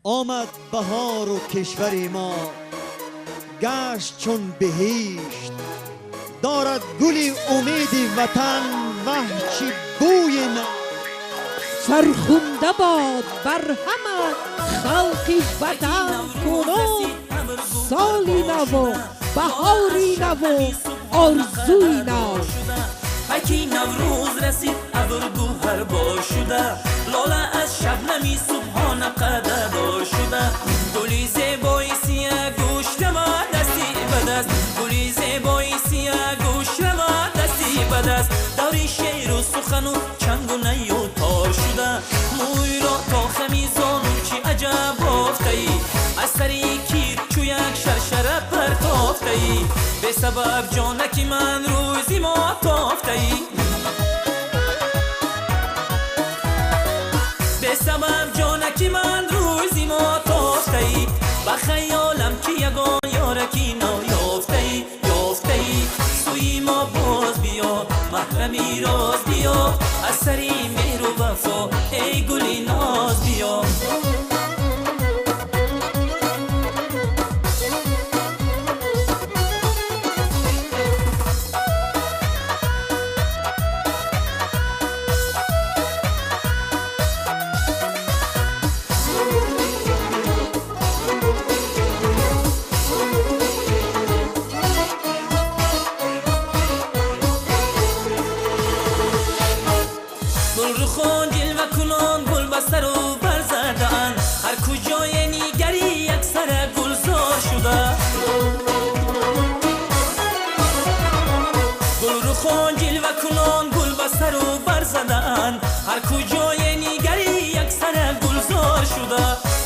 آمد بهار و کشور ما گشت چون بهشت، دارد گلی امید وطن وحچی بوی نه. فرخنده باد بر همه خلقی وطن کنون سالی نو و بهاری نو و آرزوی نو. اکی نوروز رسید ابر گوهر با شده، لاله از شبنمی صبحانه قدردار شده. گلی زیبای سیاه گوش روا دستی به دست، گلی زیبای سیاه گوش روا دستی به دست. دوری شعر و سخن و چنگ و نی و تار شده، موی را تا خمیزان چی عجب بافته ای. از سری کیر چو یک شرشره پرتافته ای، به سبب جانکی من روزی ما تافته ای. به سبب جانکی من روزی ما تافته ای. با خیالم که یگان یارکی نو یافته ای، یافته ای. سوی ما باز بیا محرمی راز بیا، از سری مهر و وفا ای گلی ناز بیا. گلرخان جلوه کنان گل بسته رو برزدن، هر کجای نیگری یک سر گلزار شده. گلرخان جلوه کنان گل بسته رو برزدن، هر کجای نیگری یک سر گلزار شده.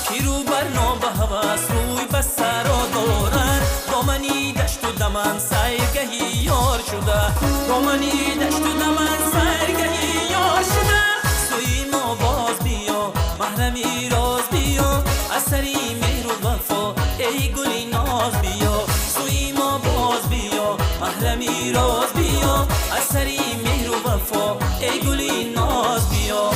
کی رو بر ناب هوس روی به سر دارن، دامنی دشت و دمن سیرگهی یار شده. دامنی دشت و دمن سیرگهی یار شده. سوی ما باز بیا محرمی راز بیا، از سری مهر و وفا ای گلی ناز بیا. سوی ما باز بیا محرمی راز بیا، از سری مهر و وفا ای گلی ناز بیا.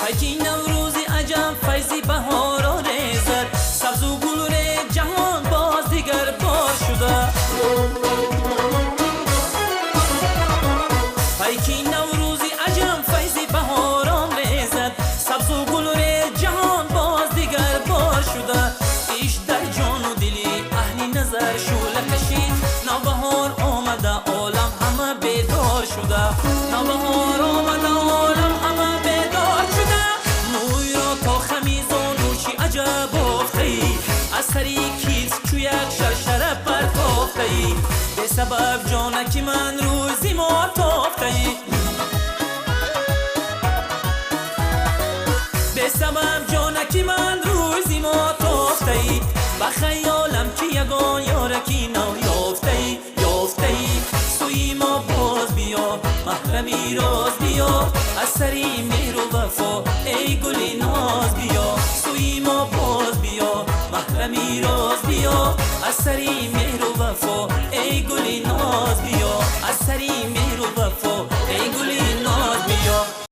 اکی نوروزی عجب فیضی بهارا ریزد، سبز و گل ره جهان باز دیگر بار شده. اکی نوروزی عجب فیضی بهارا ریزد، سبز و گل ره جهان باز دیگر بار شده. ایش در جان و دلی اهلی نظر شوله کشید، نوبهار آمده عالم همه بیدار شده. نوبهار آمده عالم همه بیدار شده. موی را تا خمیزان و چی عجب بافته ای، از سری کیس چو یک شرشره پرتافته ای. به سبب جانکی من روزی ما تافته ای. به سبب جانکی من روزی ما تافته ای. با خیالم که یگان یارکی نو یافته ای، یافته ای. سوی ما باز بیا محرمی راز بیا، از سری مهر و وفا ای گلی ناز بیا. سوی ما باز بیا محرمی راز بیا، از سری مهر و وفا ای گلی ناز بیا، از سری مهر و وفا